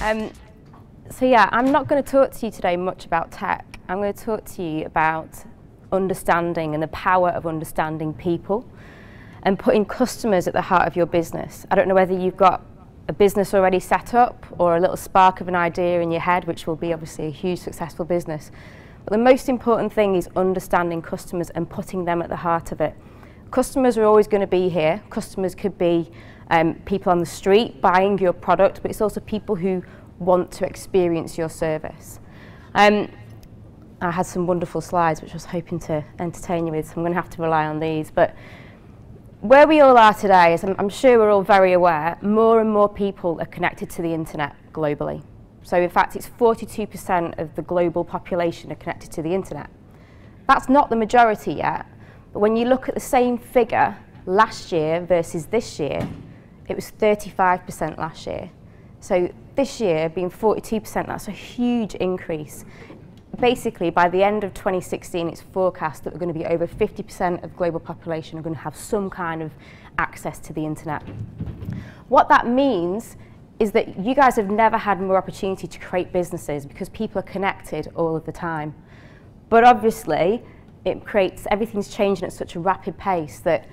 So yeah, I'm not going to talk to you today much about tech. I'm going to talk to you about understanding and the power of understanding people and putting customers at the heart of your business. I don't know whether you've got a business already set up or a little spark of an idea in your head, which will be obviously a huge successful business. But the most important thing is understanding customers and putting them at the heart of it. Customers are always going to be here. Customers could be people on the street buying your product, but it's also people who want to experience your service. I had some wonderful slides which I was hoping to entertain you with, so I'm going to have to rely on these. But where we all are today, as I'm sure we're all very aware, more and more people are connected to the internet globally. So in fact, it's 42% of the global population are connected to the internet. That's not the majority yet, but when you look at the same figure last year versus this year, it was 35% last year. So this year being 42%, that's a huge increase. Basically, by the end of 2016, it's forecast that we're going to be over 50% of global population are going to have some kind of access to the internet. What that means is that you guys have never had more opportunity to create businesses because people are connected all of the time. But obviously, everything's changing at such a rapid pace that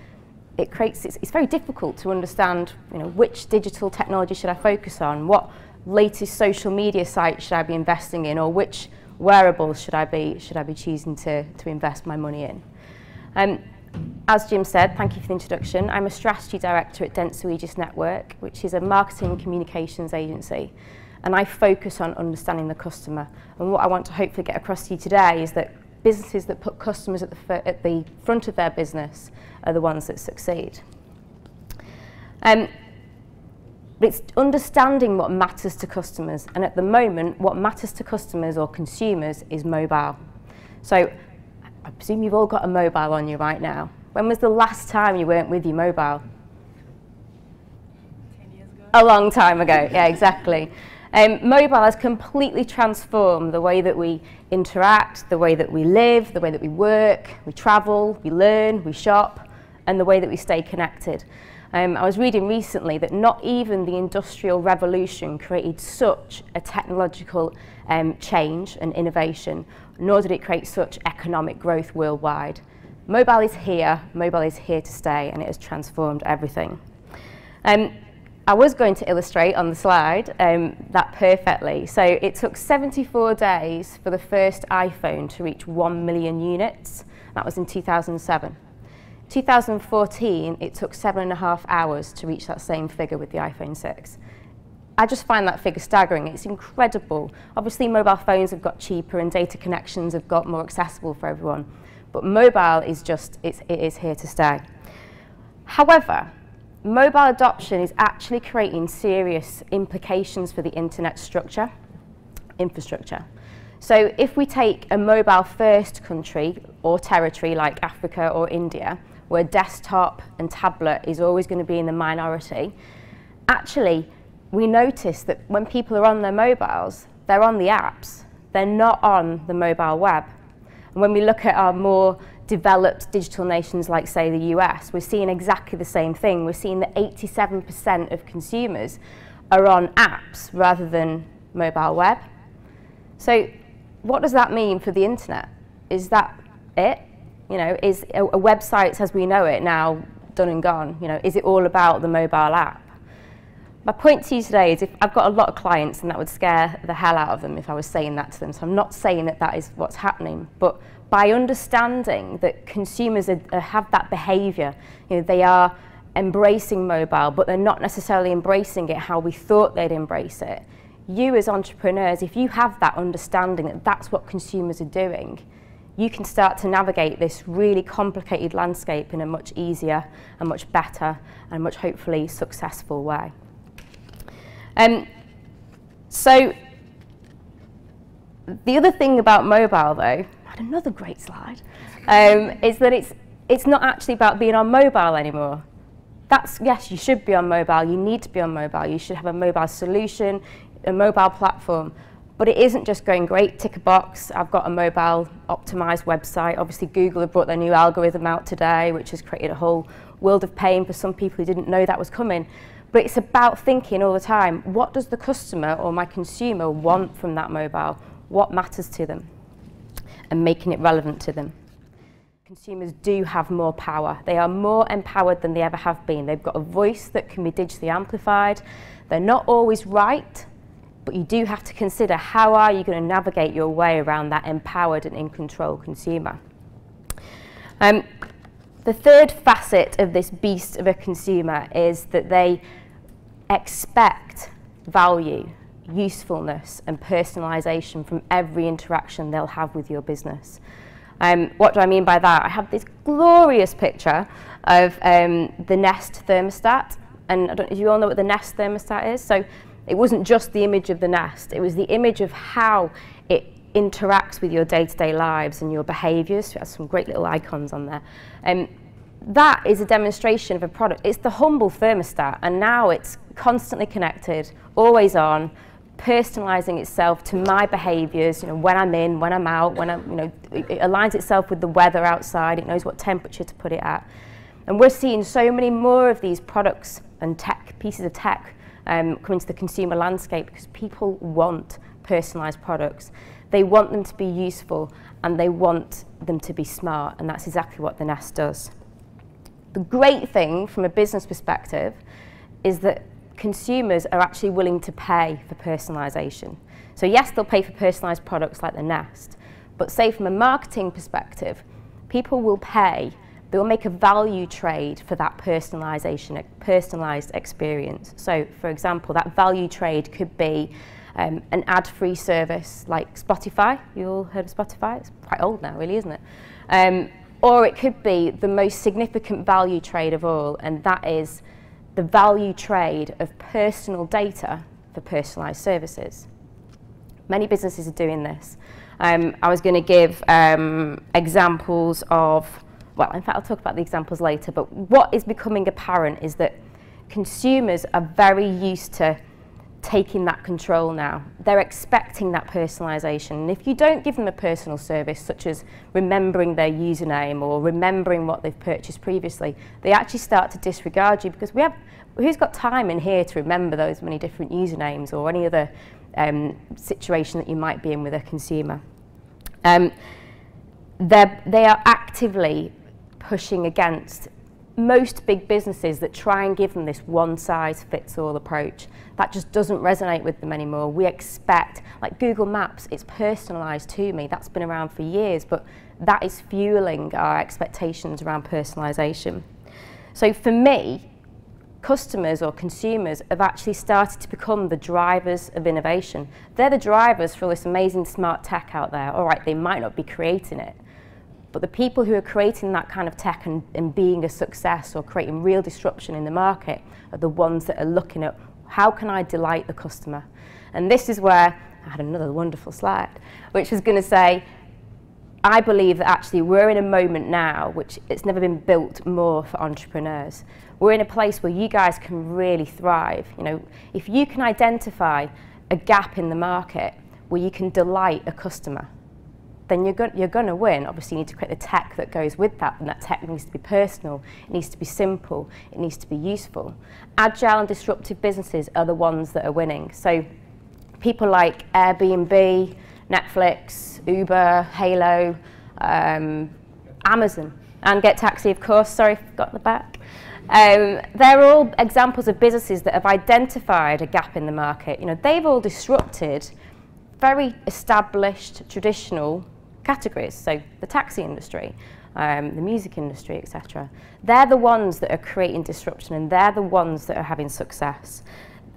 it's very difficult to understand, which digital technology should I focus on, what latest social media site should I be investing in, or which wearables should I be choosing to invest my money in. As Jim said, thank you for the introduction. I'm a strategy director at Dentsu Aegis Network, which is a marketing and communications agency, and I focus on understanding the customer. And what I want to hopefully get across to you today is that businesses that put customers at the front of their business are the ones that succeed. It's understanding what matters to customers, and at the moment, what matters to customers or consumers is mobile. So I presume you've all got a mobile on you right now. When was the last time you weren't with your mobile? 10 years ago. A long time ago, yeah, exactly. Mobile has completely transformed the way that we interact, the way that we live, the way that we work, we travel, we learn, we shop, and the way that we stay connected. I was reading recently that not even the Industrial Revolution created such a technological change and innovation, nor did it create such economic growth worldwide. Mobile is here to stay, and it has transformed everything. I was going to illustrate on the slide that perfectly. So it took 74 days for the first iPhone to reach 1 million units. That was in 2007. 2014, it took 7.5 hours to reach that same figure with the iPhone 6. I just find that figure staggering. It's incredible. Obviously, mobile phones have got cheaper and data connections have got more accessible for everyone. But mobile is it is here to stay. However, mobile adoption is actually creating serious implications for the internet infrastructure. So if we take a mobile-first country or territory like Africa or India, where desktop and tablet is always going to be in the minority, actually we notice that when people are on their mobiles, they're on the apps, they're not on the mobile web. And when we look at our more developed digital nations like, say, the US, we're seeing exactly the same thing. We're seeing that 87% of consumers are on apps rather than mobile web. So what does that mean for the internet? Is that it? Is a website as we know it now done and gone? Is it all about the mobile app? My point to you today is I've got a lot of clients and that would scare the hell out of them if I was saying that to them. So I'm not saying that that is what's happening, but by understanding that consumers have that behaviour, they are embracing mobile, but they're not necessarily embracing it how we thought they'd embrace it. You as entrepreneurs, if you have that understanding that that's what consumers are doing, you can start to navigate this really complicated landscape in a much easier and much better and much hopefully successful way. So the other thing about mobile, though, I had another great slide, is that it's not actually about being on mobile anymore. Yes, you should be on mobile, you need to be on mobile, you should have a mobile solution, a mobile platform, but it isn't just going great, tick a box, I've got a mobile optimized website. Obviously Google have brought their new algorithm out today, which has created a whole world of pain for some people who didn't know that was coming. But it's about thinking all the time, what does the customer or my consumer want from that mobile? What matters to them? And making it relevant to them. Consumers do have more power. They are more empowered than they ever have been. They've got a voice that can be digitally amplified. They're not always right, but you do have to consider how are you going to navigate your way around that empowered and in control consumer. The third facet of this beast of a consumer is that they expect value, usefulness and personalisation from every interaction they'll have with your business. What do I mean by that? I have this glorious picture of the Nest thermostat, and I don't know if you all know what the Nest thermostat is. So it wasn't just the image of the Nest, it was the image of how it interacts with your day-to-day lives and your behaviours. It has some great little icons on there. That is a demonstration of a product. It's the humble thermostat, and now it's constantly connected, always on, personalising itself to my behaviours, when I'm in, when I'm out, it aligns itself with the weather outside, it knows what temperature to put it at. And we're seeing so many more of these products and pieces of tech come into the consumer landscape because people want personalised products. They want them to be useful and they want them to be smart, and that's exactly what the Nest does. The great thing from a business perspective is that consumers are actually willing to pay for personalisation. So yes, they'll pay for personalised products like the Nest, but say from a marketing perspective, people will pay, they'll make a value trade for that personalisation, personalised experience. So for example, that value trade could be an ad-free service like Spotify. You all heard of Spotify? It's quite old now, really, isn't it? Or it could be the most significant value trade of all, and that is the value trade of personal data for personalised services. Many businesses are doing this. I was going to give examples of, well, in fact, I'll talk about the examples later, but what is becoming apparent is that consumers are very used to taking that control now. They're expecting that personalisation. And if you don't give them a personal service, such as remembering their username or remembering what they've purchased previously, they actually start to disregard you, because who's got time in here to remember those many different usernames or any other situation that you might be in with a consumer. They are actively pushing against most big businesses that try and give them this one-size-fits-all approach. That just doesn't resonate with them anymore. We expect, like Google Maps, it's personalised to me. That's been around for years, but that is fueling our expectations around personalisation. So for me, customers or consumers have actually started to become the drivers of innovation. They're the drivers for all this amazing smart tech out there. All right, they might not be creating it, but the people who are creating that kind of tech and being a success or creating real disruption in the market are the ones that are looking at how can I delight the customer. And this is where I had another wonderful slide, which was going to say, I believe that actually we're in a moment now which it's never been built more for entrepreneurs. We're in a place where you guys can really thrive. If you can identify a gap in the market where you can delight a customer, then you're going to win. Obviously, you need to create the tech that goes with that, and that tech needs to be personal, it needs to be simple, it needs to be useful. Agile and disruptive businesses are the ones that are winning. So people like Airbnb, Netflix, Uber, Halo, Amazon, and Get Taxi, of course, sorry, forgot the back. They're all examples of businesses that have identified a gap in the market. They've all disrupted very established, traditional categories, so the taxi industry, the music industry, etc. They're the ones that are creating disruption, and they're the ones that are having success.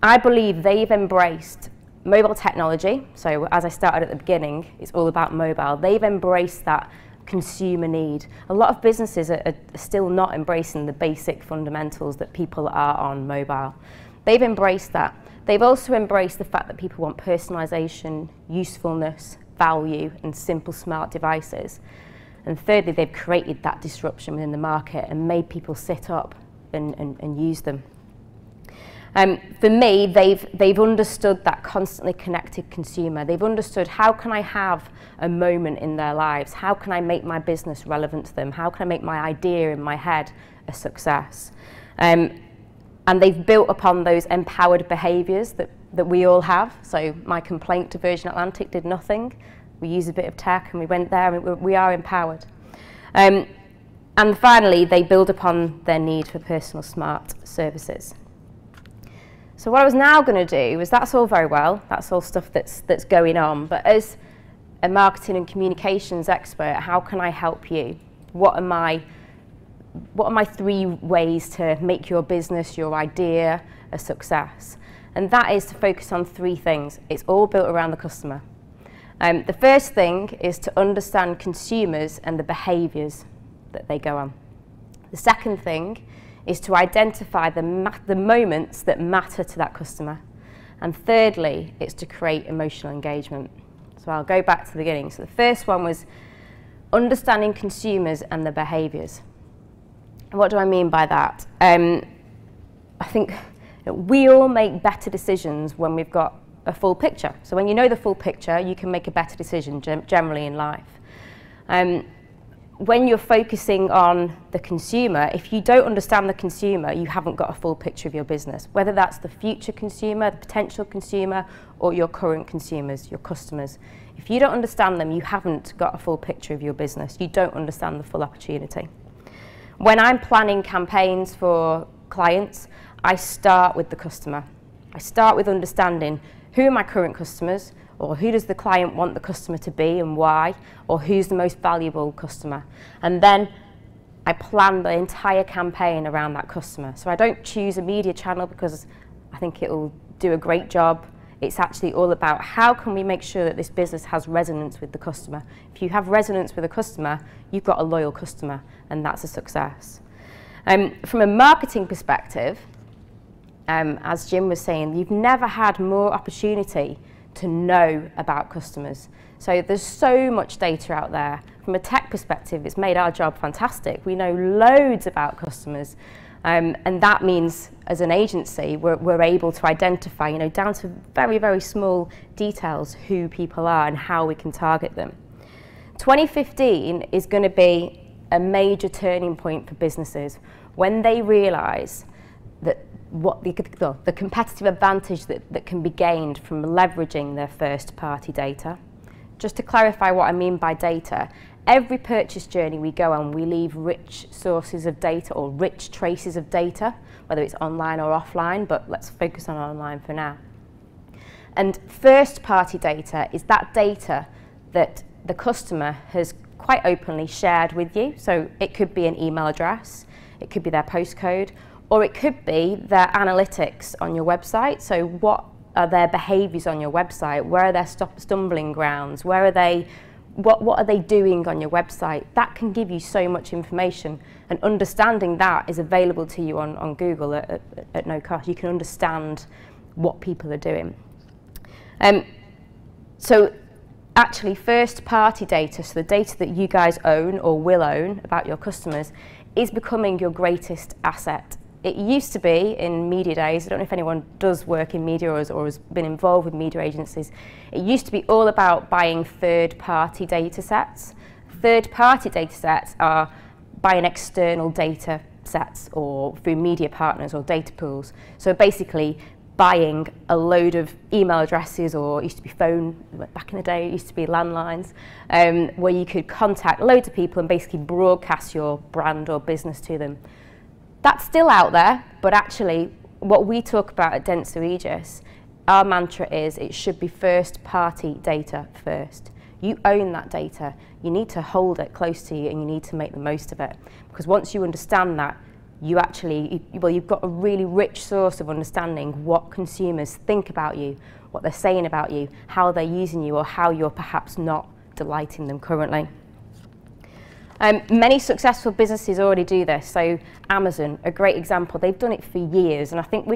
I believe they've embraced mobile technology, so as I started at the beginning, it's all about mobile. They've embraced that consumer need. A lot of businesses are still not embracing the basic fundamentals that people are on mobile. They've embraced that. They've also embraced the fact that people want personalisation, usefulness, value, and simple smart devices. And thirdly, they've created that disruption within the market and made people sit up and use them. For me, they've understood that constantly connected consumer. They've understood, how can I have a moment in their lives? How can I make my business relevant to them? How can I make my idea in my head a success? And they've built upon those empowered behaviours that we all have. So my complaint to Virgin Atlantic did nothing. We used a bit of tech and we went there and we are empowered. And finally, they build upon their need for personal smart services. So what I was now going to do is, that's all very well, that's all stuff that's going on, but as a marketing and communications expert, how can I help you? What are my 3 ways to make your business, your idea, a success? And that is to focus on 3 things. It's all built around the customer. The first thing is to understand consumers and the behaviours that they go on. The second thing is to identify the moments that matter to that customer. And thirdly, it's to create emotional engagement. So I'll go back to the beginning. So the first one was understanding consumers and the behaviours. What do I mean by that? I think we all make better decisions when we've got a full picture. So when you know the full picture, you can make a better decision generally in life. When you're focusing on the consumer, if you don't understand the consumer, you haven't got a full picture of your business, whether that's the future consumer, the potential consumer, or your current consumers, your customers. If you don't understand them, you haven't got a full picture of your business. You don't understand the full opportunity. When I'm planning campaigns for clients, I start with the customer. I start with understanding who are my current customers, or who does the client want the customer to be and why, or who's the most valuable customer. And then I plan the entire campaign around that customer. So I don't choose a media channel because I think it will do a great job. It's actually all about how can we make sure that this business has resonance with the customer. If you have resonance with a customer, you've got a loyal customer, and that's a success. From a marketing perspective, as Jim was saying, you've never had more opportunity to know about customers. So there's so much data out there. From a tech perspective, it's made our job fantastic. We know loads about customers. And that means, as an agency, we're able to identify, down to very, very small details, who people are and how we can target them. 2015 is going to be a major turning point for businesses when they realise that the competitive advantage that can be gained from leveraging their first-party data. Just to clarify what I mean by data, every purchase journey we go on, we leave rich sources of data or rich traces of data, whether it's online or offline, but let's focus on online for now. And first-party data is that data that the customer has quite openly shared with you. So it could be an email address, it could be their postcode, or it could be their analytics on your website. So what are their behaviours on your website? Where are their stumbling grounds? Where are they? What are they doing on your website? That can give you so much information, and understanding that is available to you on Google at no cost. You can understand what people are doing. So actually, first-party data, so the data that you guys own or will own about your customers, is becoming your greatest asset. It used to be, in media days, I don't know if anyone does work in media or has been involved with media agencies, it used to be all about buying third-party data sets. Third-party data sets are buying external data sets or through media partners or data pools. So basically buying a load of email addresses, or it used to be phone, back in the day it used to be landlines, where you could contact loads of people and basically broadcast your brand or business to them. That's still out there, but actually what we talk about at Dentsu Aegis, our mantra is it should be first-party data first. You own that data, you need to hold it close to you and you need to make the most of it. Because once you understand that, you've got a really rich source of understanding what consumers think about you, what they're saying about you, how they're using you, or how you're perhaps not delighting them currently. Many successful businesses already do this. So Amazon, a great example, they've done it for years, and I think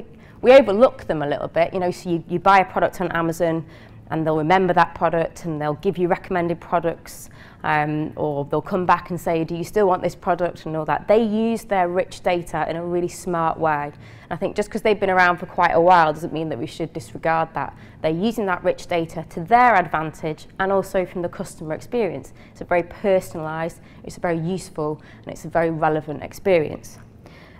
we overlook them a little bit. So you buy a product on Amazon and they'll remember that product and they'll give you recommended products, or they'll come back and say, do you still want this product, and all that. They use their rich data in a really smart way. And I think just because they've been around for quite a while doesn't mean that we should disregard that. They're using that rich data to their advantage and also from the customer experience. It's a very personalised, it's a very useful, and it's a very relevant experience.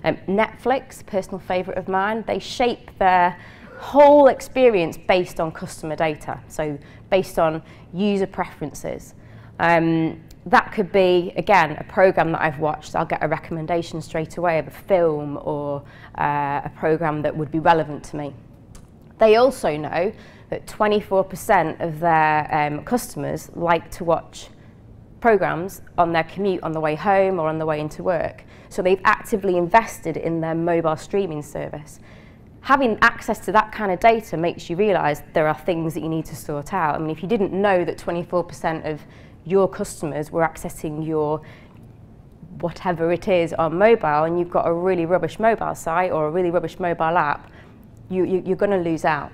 Netflix, personal favourite of mine, they shape their whole experience based on customer data, so based on user preferences. That could be, again, a programme that I've watched. I'll get a recommendation straight away of a film or a programme that would be relevant to me. They also know that 24% of their customers like to watch programmes on their commute on the way home or on the way into work. So they've actively invested in their mobile streaming service. Having access to that kind of data makes you realise there are things that you need to sort out. I mean, if you didn't know that 24% of your customers were accessing your whatever it is on mobile, and you've got a really rubbish mobile site or a really rubbish mobile app, you're going to lose out.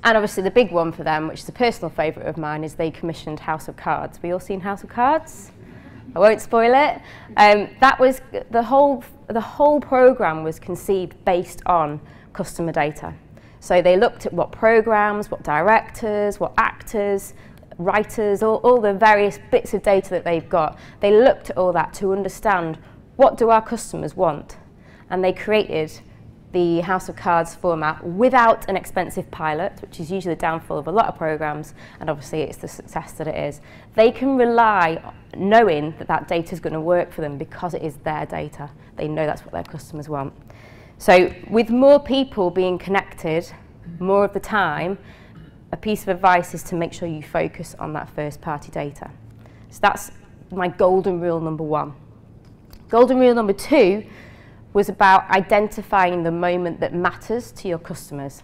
And obviously the big one for them, which is a personal favourite of mine, is they commissioned House of Cards. We all seen House of Cards? I won't spoil it. That was the whole programme was conceived based on customer data. So they looked at what programmes, what directors, what actors, writers, all the various bits of data that they've got. They looked at all that to understand what do our customers want, and they created the House of Cards format without an expensive pilot, which is usually the downfall of a lot of programs, and obviously it's the success that it is. They can rely knowing that that data is going to work for them because it is their data. They know that's what their customers want. So with more people being connected more of the time, a piece of advice is to make sure you focus on that first party data. So that's my golden rule number 1. Golden rule number 2 was about identifying the moment that matters to your customers.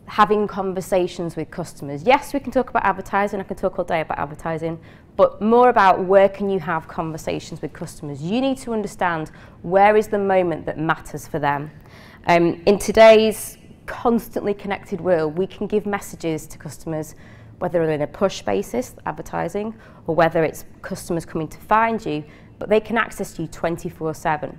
Having conversations with customers. Yes, we can talk about advertising, I can talk all day about advertising, but more about where can you have conversations with customers. You need to understand where is the moment that matters for them. In today's constantly connected world, we can give messages to customers, whether they're in a push basis, advertising, or whether it's customers coming to find you, but they can access you 24/7.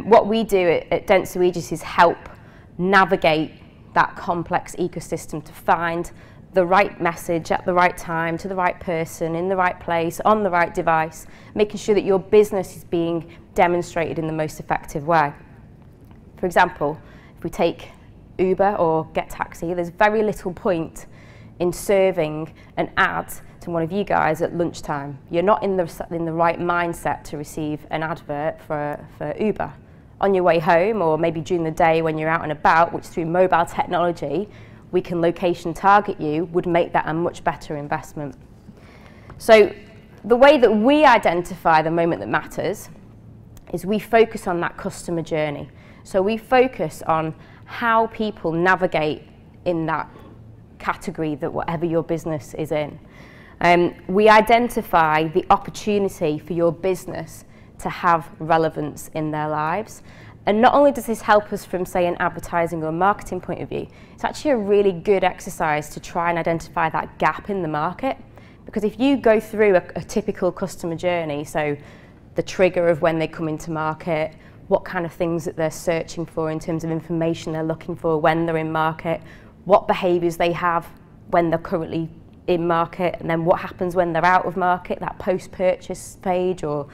What we do at Dentsu Aegis is help navigate that complex ecosystem to find the right message at the right time, to the right person, in the right place, on the right device, making sure that your business is being demonstrated in the most effective way. For example, if we take Uber or Get Taxi, there's very little point in serving an ad to one of you guys at lunchtime. You're not in the right mindset to receive an advert for Uber. On your way home, or maybe during the day when you're out and about, which through mobile technology we can location target you, would make that a much better investment. So the way that we identify the moment that matters is we focus on that customer journey. So we focus on how people navigate in that category that whatever your business is in. We identify the opportunity for your business to have relevance in their lives. And not only does this help us from, say, an advertising or marketing point of view, it's actually a really good exercise to try and identify that gap in the market. Because if you go through a typical customer journey, so the trigger of when they come into market, what kind of things that they're searching for in terms of information they're looking for when they're in market, what behaviours they have when they're currently in market, and then what happens when they're out of market, that post-purchase stage or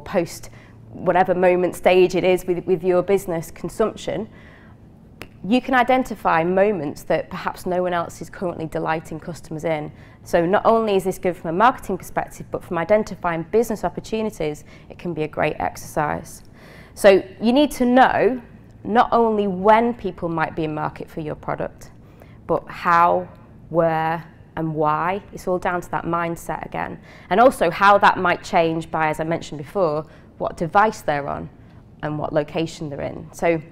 post whatever moment stage it is with your business consumption, you can identify moments that perhaps no one else is currently delighting customers in. So not only is this good from a marketing perspective, but from identifying business opportunities, it can be a great exercise. So you need to know not only when people might be in market for your product, but how, where, and why. It's all down to that mindset again. And also how that might change by, as I mentioned before, what device they're on and what location they're in. So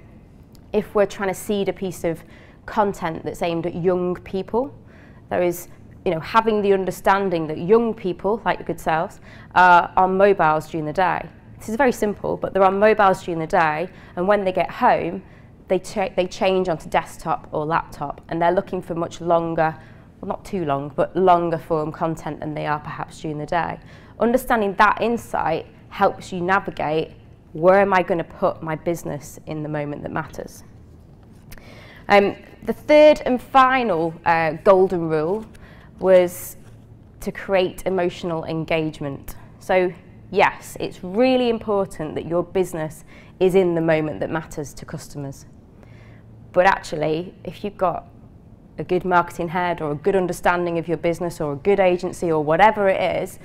if we're trying to seed a piece of content that's aimed at young people, there is, having the understanding that young people, like your good selves, are on mobiles during the day. This is very simple, but they're on mobiles during the day, and when they get home, they change onto desktop or laptop, and they're looking for much longer, well, not too long, but longer form content than they are perhaps during the day. Understanding that insight helps you navigate, where am I going to put my business in the moment that matters? The third and final golden rule was to create emotional engagement. So yes, it's really important that your business is in the moment that matters to customers. But actually, if you've got a good marketing head or a good understanding of your business or a good agency or whatever it is,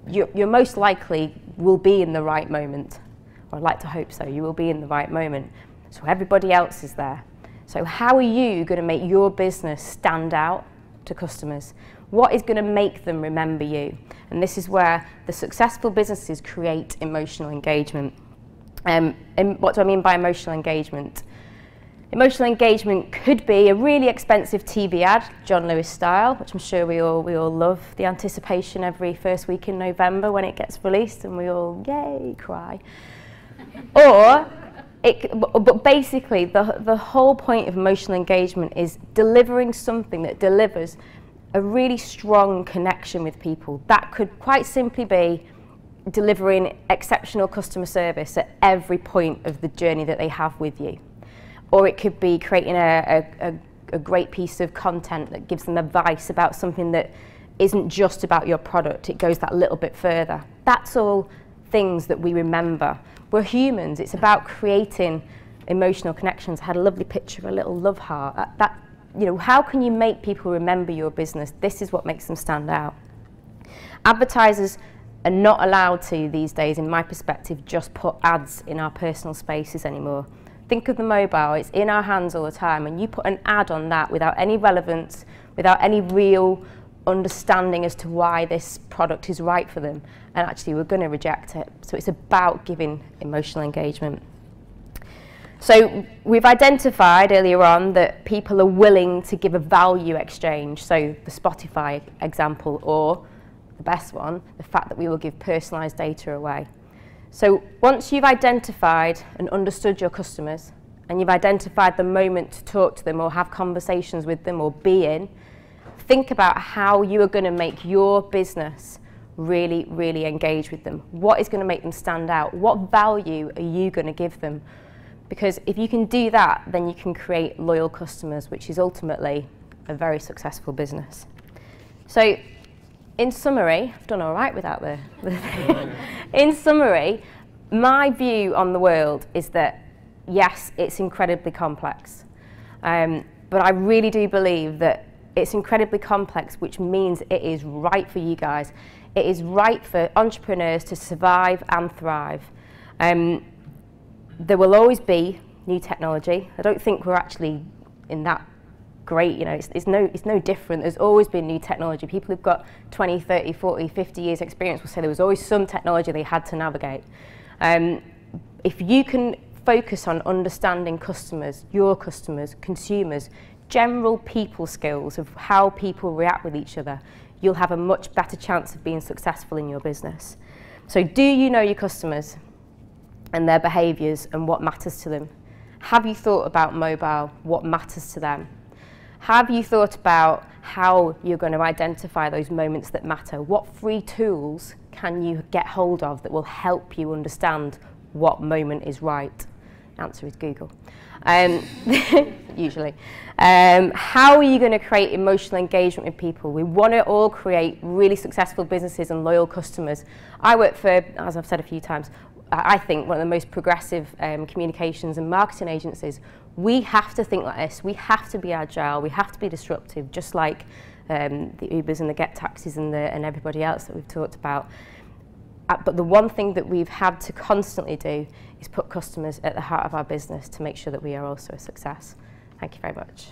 you're most likely will be in the right moment. Or I'd like to hope so, you will be in the right moment. So everybody else is there. So how are you going to make your business stand out to customers? What is going to make them remember you? And this is where the successful businesses create emotional engagement. And what do I mean by emotional engagement? Emotional engagement could be a really expensive TV ad, John Lewis style, which I'm sure we all love. The anticipation every first week in November when it gets released and we all, yay, cry. But basically, the whole point of emotional engagement is delivering something that delivers a really strong connection with people. That could quite simply be delivering exceptional customer service at every point of the journey that they have with you. Or it could be creating a great piece of content that gives them advice about something that isn't just about your product, it goes that little bit further. That's all things that we remember. We're humans, it's about creating emotional connections. I had a lovely picture of a little love heart. How can you make people remember your business? This is what makes them stand out. Advertisers are not allowed to, these days, in my perspective, just put ads in our personal spaces anymore. Think of the mobile, it's in our hands all the time, and you put an ad on that without any relevance, without any real understanding as to why this product is right for them, and actually we're going to reject it. So it's about giving emotional engagement. So we've identified earlier on that people are willing to give a value exchange, so the Spotify example, or the best one, the fact that we will give personalised data away. So once you've identified and understood your customers, and you've identified the moment to talk to them or have conversations with them or be in, think about how you are going to make your business really, really engage with them. What is going to make them stand out? What value are you going to give them? Because if you can do that, then you can create loyal customers, which is ultimately a very successful business. So in summary, I've done all right without the in summary, my view on the world is that, yes, it's incredibly complex. But I really do believe that it's incredibly complex, which means it is right for you guys. It is right for entrepreneurs to survive and thrive. There will always be new technology. I don't think we're actually in that great, it's no different. There's always been new technology. People who've got 20, 30, 40, 50 years experience will say there was always some technology they had to navigate. If you can focus on understanding customers, your customers, consumers, general people skills of how people react with each other, you'll have a much better chance of being successful in your business. So do you know your customers and their behaviours and what matters to them? Have you thought about mobile, what matters to them? Have you thought about how you're going to identify those moments that matter? What free tools can you get hold of that will help you understand what moment is right? Answer is Google. Usually. How are you going to create emotional engagement with people? We want to all create really successful businesses and loyal customers. I work for, as I've said a few times, I think one of the most progressive communications and marketing agencies. We have to think like this. We have to be agile. We have to be disruptive, just like the Ubers and the Get Taxis and everybody else that we've talked about. But the one thing that we've had to constantly do is put customers at the heart of our business to make sure that we are also a success. Thank you very much.